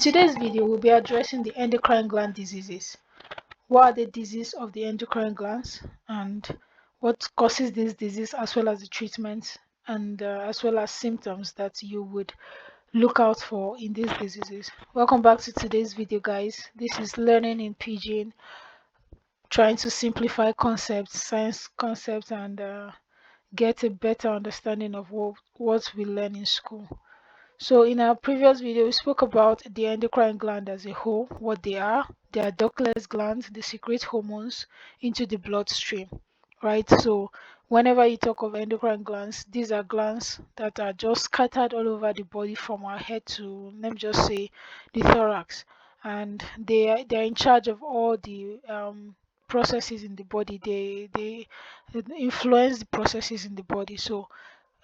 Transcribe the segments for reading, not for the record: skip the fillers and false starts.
today's video, we'll be addressing the endocrine gland diseases. What are the diseases of the endocrine glands and what causes this disease, as well as the treatment and as well as symptoms that you would look out for in these diseases. Welcome back to today's video, guys. This is Learning in Pidgin, trying to simplify concepts, science concepts, and get a better understanding of what we learn in school. So in our previous video, we spoke about the endocrine gland as a whole, what they are. They are ductless glands. They secrete hormones into the bloodstream, right? So whenever you talk of endocrine glands, these are glands that are just scattered all over the body from our head to, let me just say, the thorax. And they're in charge of all the processes in the body. They influence the processes in the body. So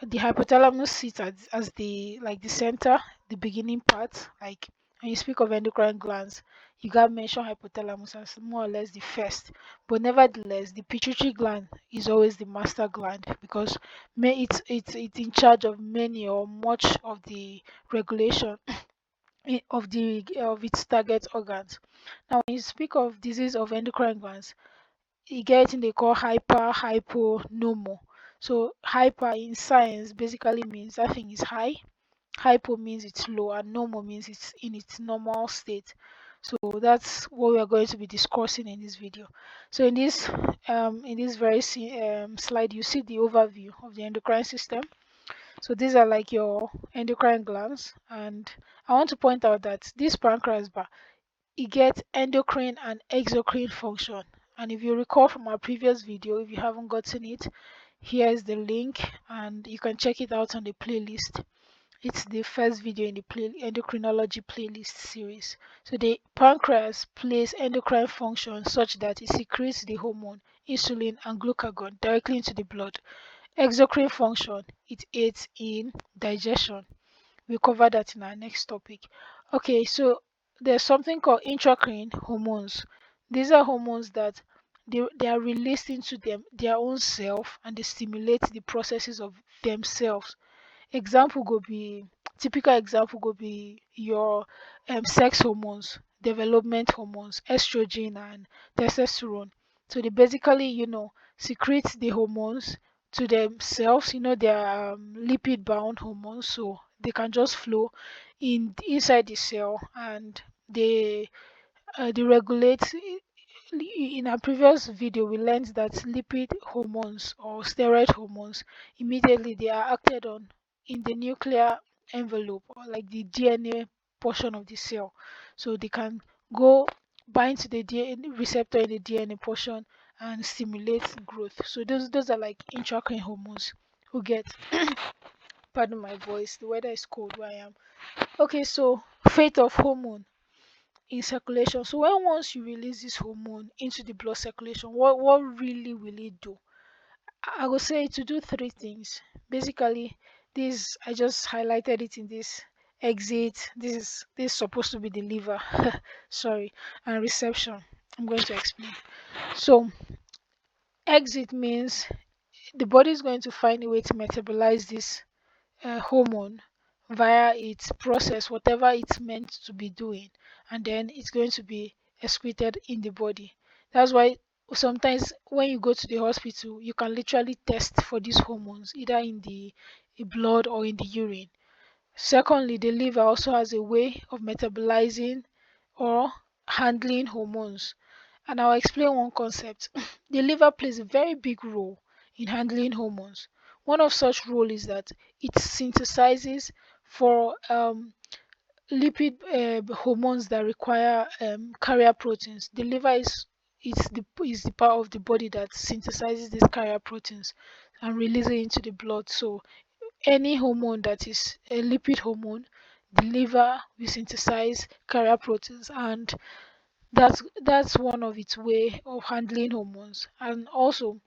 the hypothalamus sits as the center, the beginning part. Like when you speak of endocrine glands, you got mention hypothalamus as more or less the first, but nevertheless the pituitary gland is always the master gland, because it's in charge of many or much of the regulation of its target organs. Now when you speak of disease of endocrine glands, you get in they call hypo, normal. So hyper in science basically means that thing is high, hypo means it's low, and normal means it's in its normal state. So that's what we are going to be discussing in this video. So in this very slide, you see the overview of the endocrine system. So these are like your endocrine glands, and I want to point out that this pancreas bar, it gets endocrine and exocrine function. And if you recall from our previous video, if you haven't gotten it, here's the link and you can check it out on the playlist. It's the first video in the endocrinology playlist series. So the pancreas plays endocrine function such that it secretes the hormone insulin and glucagon directly into the blood. Exocrine function, it aids in digestion. We'll cover that in our next topic. Okay, so there's something called intracrine hormones. These are hormones that they are released into their own self, and they stimulate the processes of themselves. Example could be Typical example could be your sex hormones, development hormones, estrogen and testosterone. So they basically, secrete the hormones to themselves. They are lipid bound hormones, so they can just flow inside the cell, and they regulate. In our previous video, we learned that lipid hormones or steroid hormones, immediately they are acted on in the nuclear envelope, or like the DNA portion of the cell. So they can go bind to the DNA receptor in the DNA portion and stimulate growth. So those are like intracrine hormones who get pardon my voice, the weather is cold where I am. Okay, so fate of hormone in circulation. So when once you release this hormone into the blood circulation, what really will it do? I would say to do three things. Basically, this I just highlighted it in this exit. This is supposed to be the liver, sorry, and reception. I'm going to explain. So exit means the body is going to find a way to metabolize this hormone via its process, whatever it's meant to be doing, and then it's going to be excreted in the body. That's why sometimes when you go to the hospital, you can literally test for these hormones either in the blood or in the urine. Secondly, the liver also has a way of metabolizing or handling hormones. And I'll explain one concept. The liver plays a very big role in handling hormones. One of such role is that it synthesizes for lipid hormones that require carrier proteins. The liver is the part of the body that synthesizes these carrier proteins and releases it into the blood. So any hormone that is a lipid hormone, the liver will synthesize carrier proteins, and that's one of its way of handling hormones. And also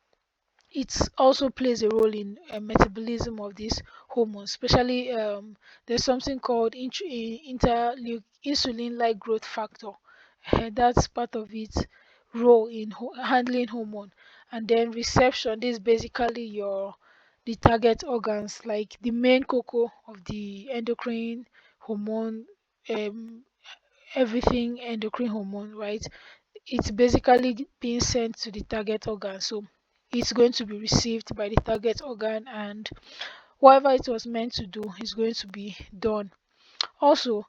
it also plays a role in metabolism of these hormones, especially there's something called insulin like growth factor. That's part of its role in handling hormone. And then reception, this is basically your the target organs, like the main cocoa of the endocrine hormone um, everything endocrine hormone, right? It's basically being sent to the target organ. So it's going to be received by the target organ, and whatever it was meant to do is going to be done. Also,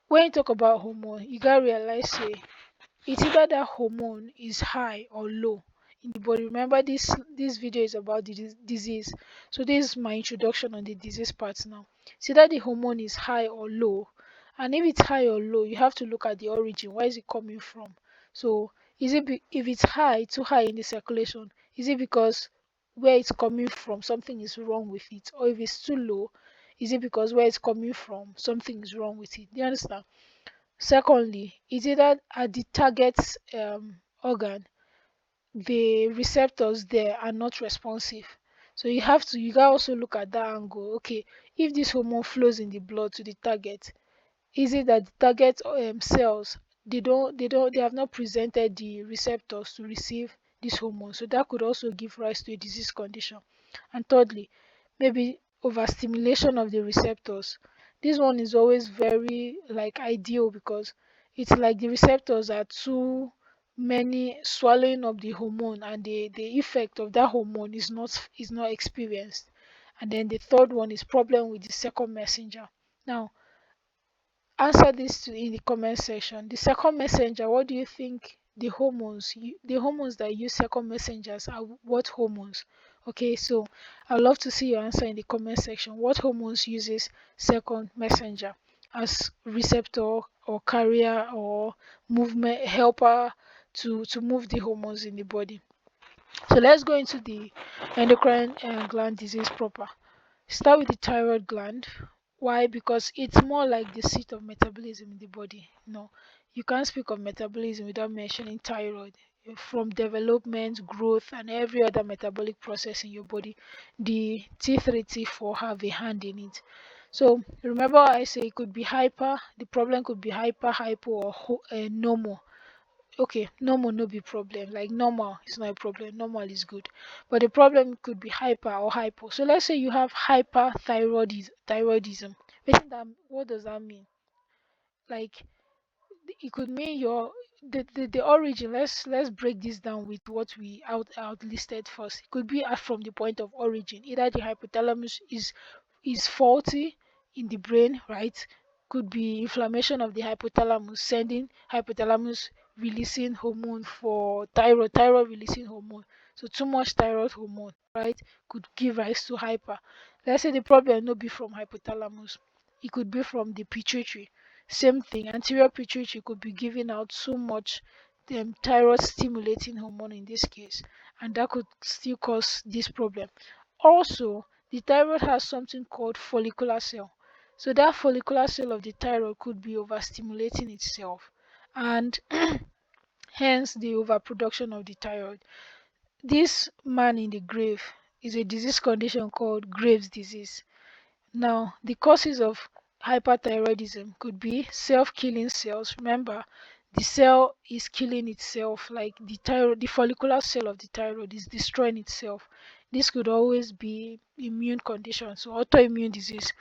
when you talk about hormone, you gotta realize, say, it's either that hormone is high or low in the body. Remember, this video is about the disease, so this is my introduction on the disease part now. It's either the hormone is high or low, and if it's high or low, you have to look at the origin. Where is it coming from? So if it's high, too high in the circulation, is it because where it's coming from something is wrong with it? Or if it's too low, is it because where it's coming from something is wrong with it? Do you understand? Secondly, is it that at the target organ, the receptors there are not responsive? So you can also look at that angle. Okay, if this hormone flows in the blood to the target, is it that the target cells, they have not presented the receptors to receive this hormone? So that could also give rise to a disease condition. And thirdly, maybe overstimulation of the receptors. This one is always very like ideal, because it's like the receptors are too many swallowing up the hormone, and the effect of that hormone is not experienced. And then the third one is problem with the second messenger. Now, answer this in the comment section. The second messenger, what do you think the hormones that use second messengers are what hormones? Okay, so I'd love to see your answer in the comment section. What hormones uses second messenger as receptor or carrier or movement helper to move the hormones in the body? So let's go into the endocrine gland disease proper. Start with the thyroid gland. Why? Because it's more like the seat of metabolism in the body. No, you can't speak of metabolism without mentioning thyroid. From development, growth, and every other metabolic process in your body, the T3, T4 have a hand in it. So remember, I say it could be hyper. The problem could be hypo, or normal. Okay, normal no be problem. Like normal is not a problem. Normal is good. But the problem could be hyper or hypo. So let's say you have hyperthyroidism. What does that mean? Like it could mean the origin. Let's break this down with what we out listed first. It could be from the point of origin. Either the hypothalamus is faulty in the brain, right? Could be inflammation of the hypothalamus, sending hypothalamus releasing hormone for thyroid releasing hormone. So too much thyroid hormone, right, could give rise to hyper. Let's say the problem no be from hypothalamus, it could be from the pituitary. Same thing, anterior pituitary could be giving out too much thyroid stimulating hormone in this case, and that could still cause this problem. Also, the thyroid has something called follicular cell. So that follicular cell of the thyroid could be overstimulating itself, and hence the overproduction of the thyroid. This man in the grave is a disease condition called Graves' disease. Now, the causes of hyperthyroidism could be self-killing cells. Remember, the cell is killing itself, like the follicular cell of the thyroid is destroying itself. This could always be immune conditions, so autoimmune disease,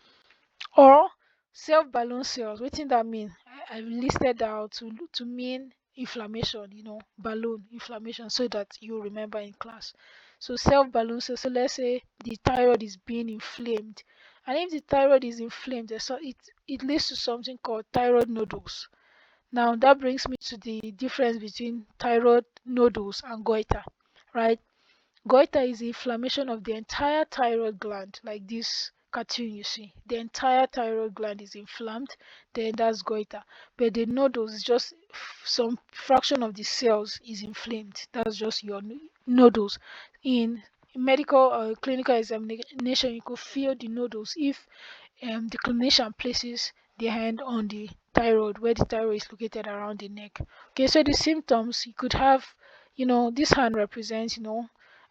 or self-balloon cells. Wetin that mean? I listed out to mean inflammation, balloon inflammation, so that you remember in class. So self-balloon cells. So let's say the thyroid is being inflamed, and if the thyroid is inflamed, so it leads to something called thyroid nodules. Now that brings me to the difference between thyroid nodules and goiter, right? Goiter is inflammation of the entire thyroid gland, like this cartoon you see. The entire thyroid gland is inflamed, then that's goiter. But the nodules is just some fraction of the cells is inflamed. That's just your nodules. In medical or clinical examination, you could feel the nodules if the clinician places their hand on the thyroid, where the thyroid is located around the neck. Okay, so the symptoms you could have, this hand represents,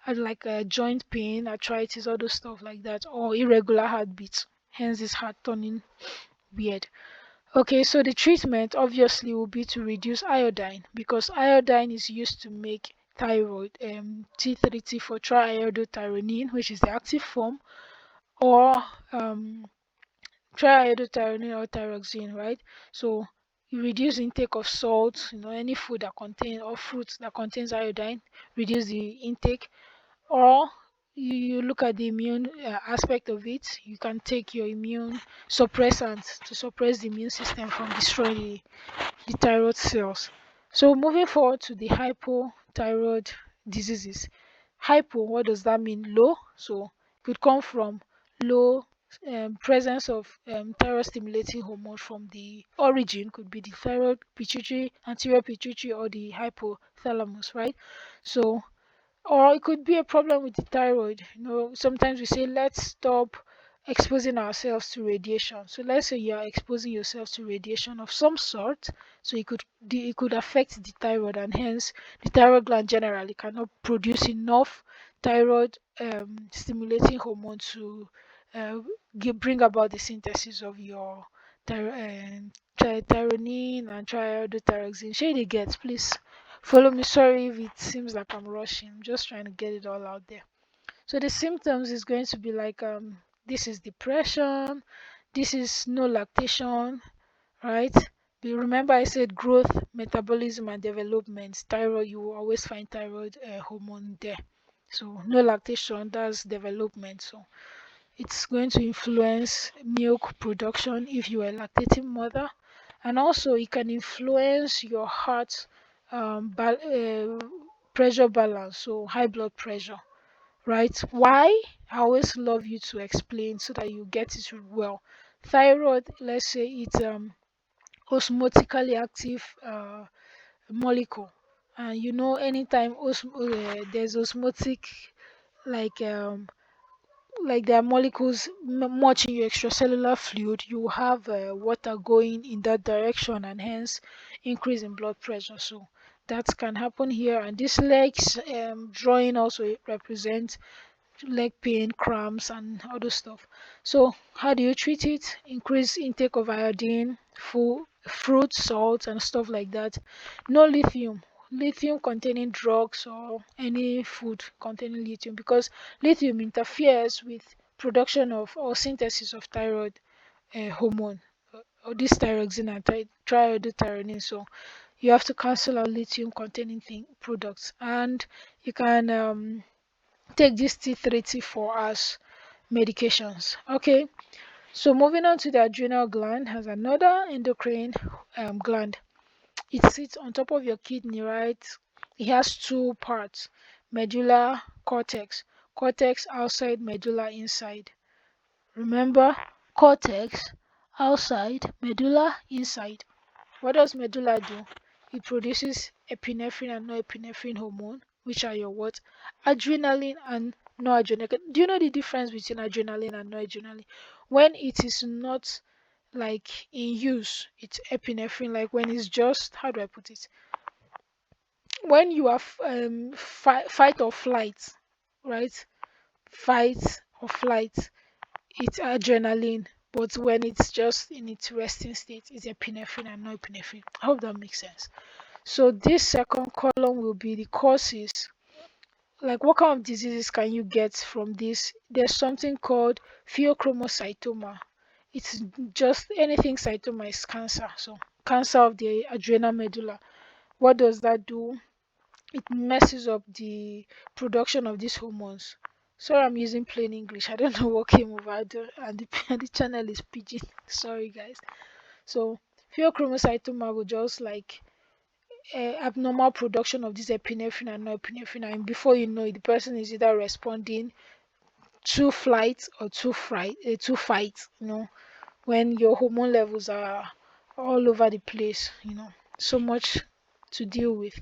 like a joint pain, arthritis, all those stuff like that, or irregular heartbeats, hence his heart turning weird. Okay, so the treatment obviously will be to reduce iodine, because iodine is used to make thyroid T3, T4 triiodothyronine, which is the active form, or triiodothyronine or thyroxine, right? So You reduce intake of salt, any food that contain or fruits that contains iodine, reduce the intake. Or you look at the immune aspect of it. You can take your immune suppressants to suppress the immune system from destroying the thyroid cells. So moving forward to the hypothyroid diseases. Hypo, what does that mean? Low. So it could come from low presence of thyroid stimulating hormone from the origin, could be the thyroid, pituitary, anterior pituitary, or the hypothalamus, right? So, or it could be a problem with the thyroid. Sometimes we say let's stop exposing ourselves to radiation. So let's say you are exposing yourself to radiation of some sort. So it could affect the thyroid, and hence the thyroid gland generally cannot produce enough thyroid stimulating hormone to uh, bring about the synthesis of your thyronine and triiodothyroxine. Shade it gets, please follow me. Sorry if it seems like I'm rushing. I'm just trying to get it all out there. So the symptoms is going to be like this is depression, this is no lactation, right? But remember I said growth, metabolism and development. Thyroid, you will always find thyroid hormone there. So no lactation, that's development. So it's going to influence milk production if you are a lactating mother, and also it can influence your heart pressure balance, so high blood pressure, right? Why? I always love you to explain so that you get it well. Thyroid, let's say it's osmotically active molecule, and anytime there's osmotic, like there are molecules much in your extracellular fluid, you will have water going in that direction, and hence increase in blood pressure. So that can happen here, and this legs drawing also represents leg pain, cramps, and other stuff. So how do you treat it? Increase intake of iodine, fruit, salt, and stuff like that. No lithium. Lithium containing drugs or any food containing lithium, because lithium interferes with production of or synthesis of thyroid hormone, or this thyroxine and triiodothyronine. So you have to cancel out lithium containing products, and you can take this T3 T4 as medications. Okay, so moving on to the adrenal gland, has another endocrine gland. It sits on top of your kidney, right? It has two parts: medulla cortex outside, medulla inside. Remember, cortex outside, medulla inside. What does medulla do? It produces epinephrine and norepinephrine hormone, which are your what? Adrenaline and noradrenaline. Do you know the difference between adrenaline and noradrenaline? When it is not like in use, it's epinephrine. Like when it's just, how do I put it? When you are fight or flight, right? Fight or flight, it's adrenaline. But when it's just in its resting state, it's epinephrine and norepinephrine. I hope that makes sense. So this second column will be the causes. Like what kind of diseases can you get from this? There's something called pheochromocytoma. It's just anything cytoma is cancer. So cancer of the adrenal medulla. What does that do? It messes up the production of these hormones. Sorry, I'm using plain English. I don't know what came over there, and the channel is Pidgin. Sorry, guys. So pheochromocytoma will just like abnormal production of this epinephrine and norepinephrine, and before you know it, the person is either responding to flight or to fight. When your hormone levels are all over the place. So much to deal with.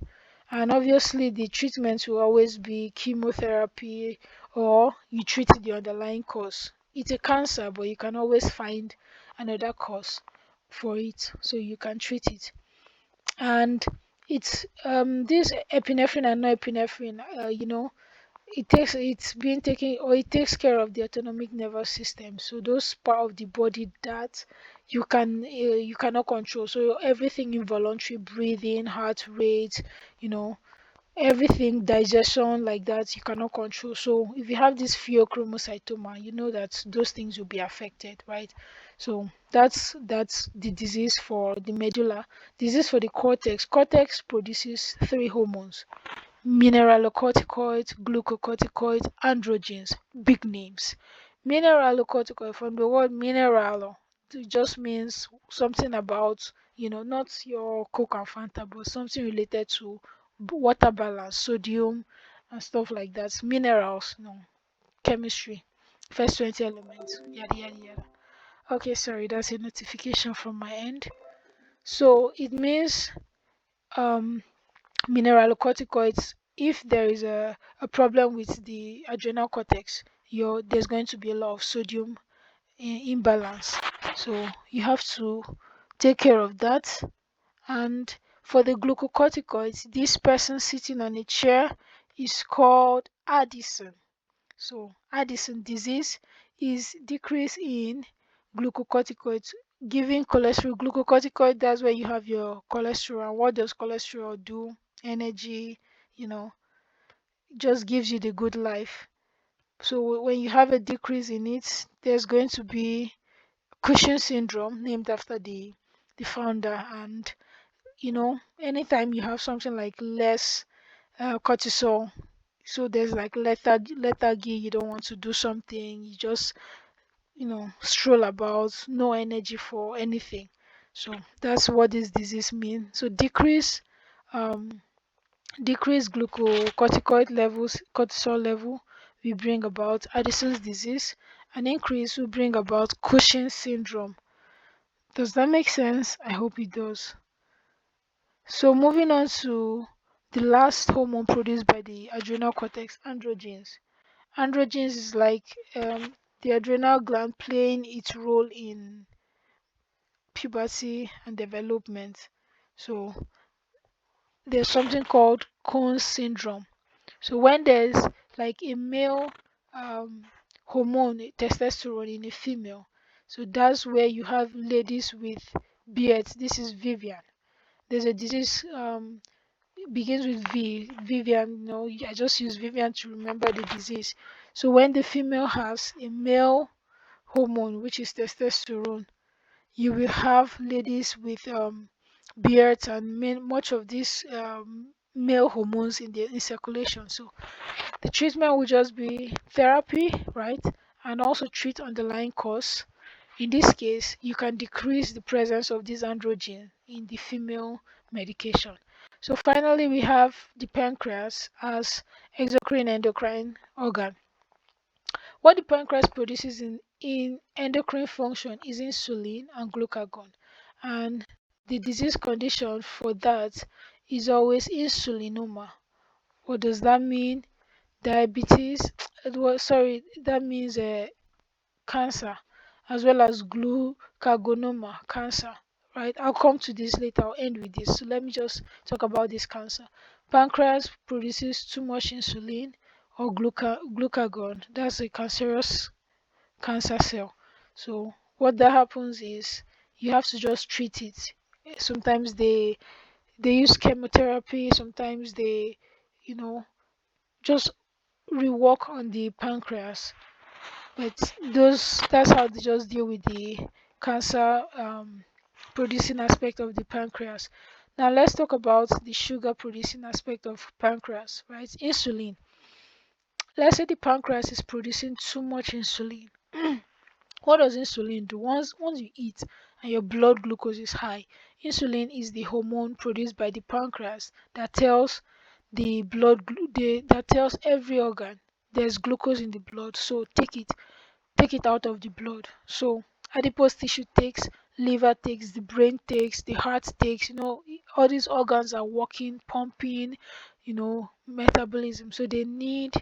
And obviously, the treatment will always be chemotherapy, or you treat the underlying cause. It's a cancer, but you can always find another cause for it, so you can treat it. And it's this epinephrine and norepinephrine, it's being taken, or it takes care of the autonomic nervous system. So those part of the body that you cannot control. So everything, involuntary breathing, heart rate, you know everything, digestion, like that, you cannot control. So if you have this pheochromocytoma, you know that those things will be affected, right? So that's the disease for the medulla. Disease for the cortex. Cortex produces three hormones: mineralocorticoids, glucocorticoids, androgens. Big names. Mineralocorticoid, from the word mineral, it just means something about, not your Coke and Fanta, but something related to water balance, sodium and stuff like that. Minerals, chemistry, first 20 elements, yada yada yada. Okay, sorry, that's a notification from my end. So it means um mineralocorticoids, if there is a problem with the adrenal cortex, there's going to be a lot of sodium imbalance. So you have to take care of that. And for the glucocorticoids, this person sitting on a chair is called Addison. So Addison disease is decrease in glucocorticoids, giving cholesterol. Glucocorticoid, that's where you have your cholesterol. And what does cholesterol do? Energy, you know, just gives you the good life. So when you have a decrease in it, there's going to be Cushing syndrome, named after the founder. And anytime you have something like less cortisol, so there's like lethargy, you don't want to do something, you just stroll about, no energy for anything. So that's what this disease means. So um decrease glucocorticoid levels, cortisol level will bring about Addison's disease. An increase will bring about Cushing syndrome. Does that make sense? I hope it does. So moving on to the last hormone produced by the adrenal cortex, androgens. Androgens is like the adrenal gland playing its role in puberty and development. So there's something called Cone syndrome. So when there's like a male um, hormone, testosterone, in a female, so that's where you have ladies with beards. This is Vivian. There's a disease begins with V. Vivian, I just use Vivian to remember the disease. So when the female has a male hormone, which is testosterone, you will have ladies with beards and much of these male hormones in circulation. So the treatment will just be therapy, right? And also treat underlying cause. In this case, you can decrease the presence of this androgen in the female medication. So finally, we have the pancreas as exocrine endocrine organ. What the pancreas produces in endocrine function is insulin and glucagon. And the disease condition for that is always insulinoma. What does that mean? Diabetes. Well, sorry, that means cancer, as well as glucagonoma, cancer. Right? I'll come to this later. I'll end with this. So let me just talk about this cancer. Pancreas produces too much insulin or glucagon. That's a cancerous cancer cell. So what that happens is you have to just treat it. Sometimes they use chemotherapy. Sometimes they, you know, just rework on the pancreas. But that's how they just deal with the cancer producing aspect of the pancreas. Now let's talk about the sugar producing aspect of pancreas, right? Insulin. Let's say the pancreas is producing too much insulin. What does insulin do? Once you eat and your blood glucose is high, insulin is the hormone produced by the pancreas that tells that tells every organ there's glucose in the blood, so take it out of the blood. So adipose tissue takes, liver takes, the brain takes, the heart takes, all these organs are working, pumping, metabolism. So they need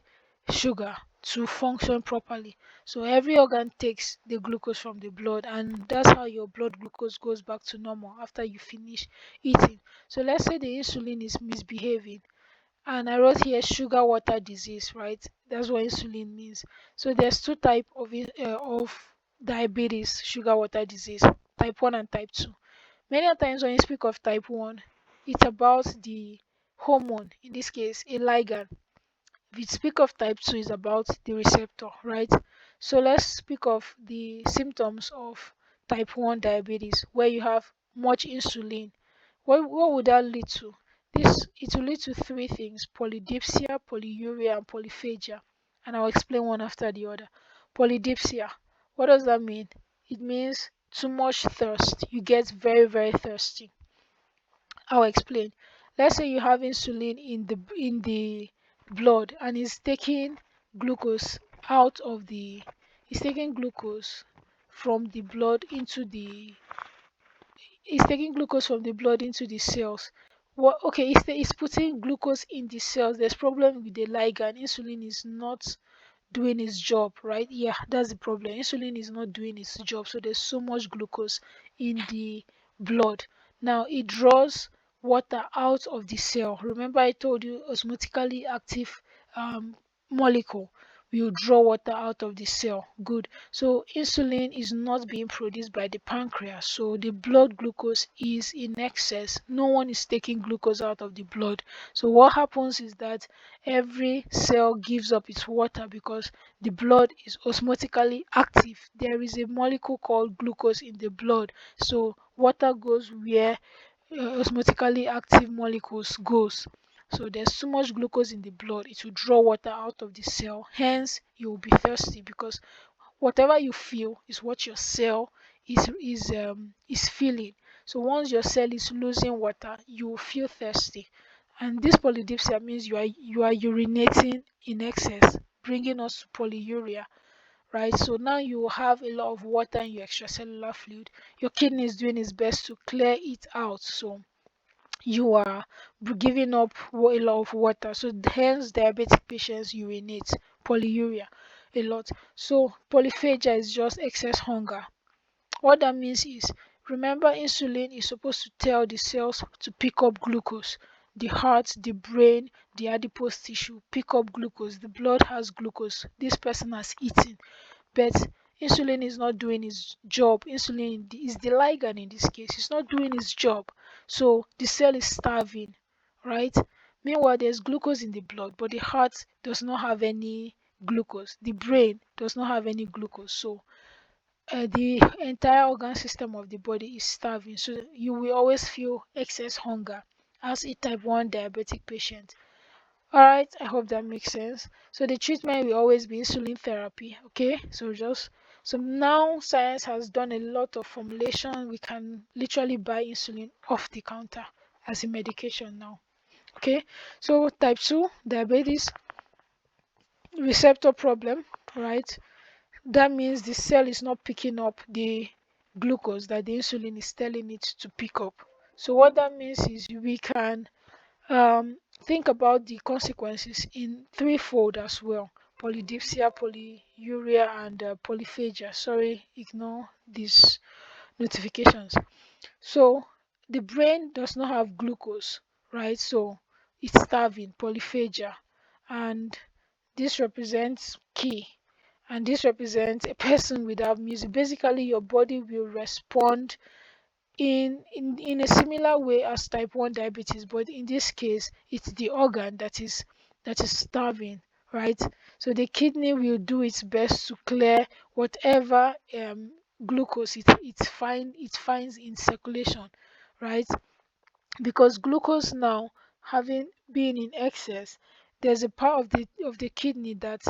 sugar to function properly. So every organ takes the glucose from the blood, and that's how your blood glucose goes back to normal after you finish eating. So let's say the insulin is misbehaving, and I wrote here sugar water disease, right? That's what insulin means. So there's two type of diabetes, sugar water disease, type 1 and type 2. Many times when you speak of type 1, it's about the hormone, in this case a ligand. If you speak of type 2, it's about the receptor, right? So let's speak of the symptoms of type 1 diabetes, where you have much insulin. What would that lead to? It will lead to three things: polydipsia, polyuria, and polyphagia. And I'll explain one after the other. Polydipsia. What does that mean? It means too much thirst. You get very, very thirsty. I'll explain. Let's say you have insulin in the blood, and glucose out of the it's taking glucose from the blood into the it's taking glucose from the blood into the cells. What okay, it's putting glucose in the cells. There's problem with the ligand. Insulin is not doing its job, right? Yeah, that's the problem. Insulin is not doing its job, so there's so much glucose in the blood. Now it draws water out of the cell. Remember, I told you osmotically active um, molecule will draw water out of the cell. Good. So insulin is not being produced by the pancreas, so the blood glucose is in excess. No one is taking glucose out of the blood. So what happens is that every cell gives up its water because the blood is osmotically active. There is a molecule called glucose in the blood. So water goes where osmotically active molecules goes. So there's too much glucose in the blood. It will draw water out of the cell. Hence, you will be thirsty because whatever you feel is what your cell is feeling. So once your cell is losing water, you will feel thirsty, and this polydipsia means you are urinating in excess, bringing us to polyuria, right? So now you have a lot of water in your extracellular fluid. Your kidney is doing its best to clear it out, so you are giving up a lot of water. So hence diabetic patients urinate polyuria a lot. So polyphagia is just excess hunger. What that means is, remember, insulin is supposed to tell the cells to pick up glucose. The heart, the brain, the adipose tissue pick up glucose. The blood has glucose. This person has eaten, but insulin is not doing its job. Insulin is the ligand in this case. It's not doing its job. So the cell is starving, right? Meanwhile, there's glucose in the blood, but the heart does not have any glucose. The brain does not have any glucose. So the entire organ system of the body is starving. So you will always feel excess hunger as a type 1 diabetic patient. Alright, I hope that makes sense. So the treatment will always be insulin therapy. Okay, so now science has done a lot of formulation. We can literally buy insulin off the counter as a medication now. Okay, so type 2 diabetes, receptor problem, right? That means the cell is not picking up the glucose that the insulin is telling it to pick up. So what that means is we can think about the consequences in threefold as well: polydipsia, polyuria, and polyphagia. Sorry, ignore these notifications. So the brain does not have glucose, right? So it's starving, polyphagia, and this represents key, and this represents a person without music. Basically, your body will respond in a similar way as type 1 diabetes, but in this case it's the organ that is starving, right? So the kidney will do its best to clear whatever glucose it finds in circulation, right? Because glucose now, having been in excess, there's a part of the kidney that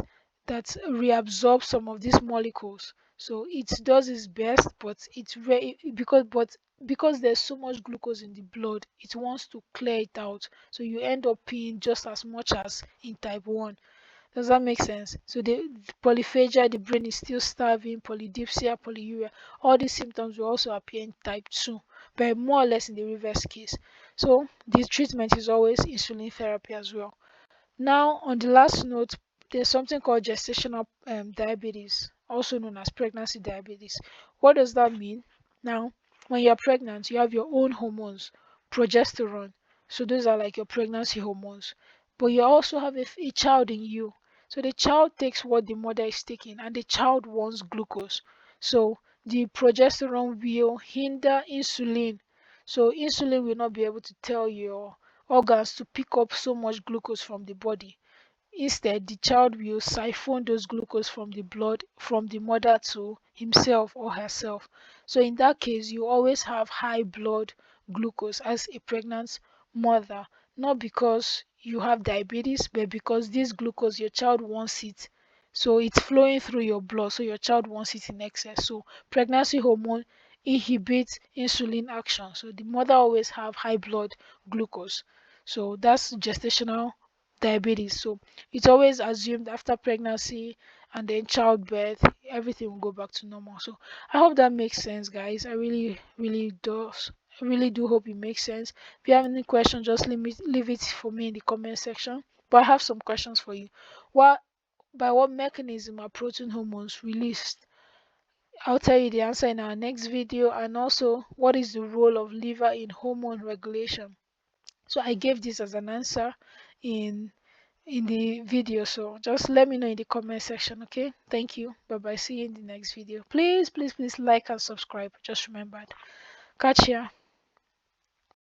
reabsorbs some of these molecules. So it does its best, but it's very because there's so much glucose in the blood, it wants to clear it out, so you end up peeing just as much as in type 1. Does that make sense? So the polyphagia, the brain is still starving, polydipsia, polyuria, all these symptoms will also appear in type 2, but more or less in the reverse case. So the treatment is always insulin therapy as well. Now, on the last note, there's something called gestational diabetes, also known as pregnancy diabetes. What does that mean? Now, when you're pregnant, you have your own hormones, progesterone. So those are like your pregnancy hormones. But you also have a child in you. So the child takes what the mother is taking, and the child wants glucose. So the progesterone will hinder insulin. So insulin will not be able to tell your organs to pick up so much glucose from the body. Instead, the child will siphon those glucose from the blood from the mother to himself or herself. So in that case, you always have high blood glucose as a pregnant mother, not because you have diabetes, but because this glucose your child wants it. So it's flowing through your blood, so your child wants it in excess. So pregnancy hormone inhibits insulin action. So the mother always have high blood glucose. So that's gestational diabetes. So it's always assumed after pregnancy and then childbirth, everything will go back to normal. So I hope that makes sense, guys. I really does. I really do hope it makes sense. If you have any questions, just leave it for me in the comment section. But I have some questions for you. What by what mechanism are protein hormones released? I'll tell you the answer in our next video. And also, what is the role of liver in hormone regulation? So I gave this as an answer in the video, so just let me know in the comment section. Okay, thank you, bye bye, see you in the next video. Please like and subscribe. Just remember, catch ya.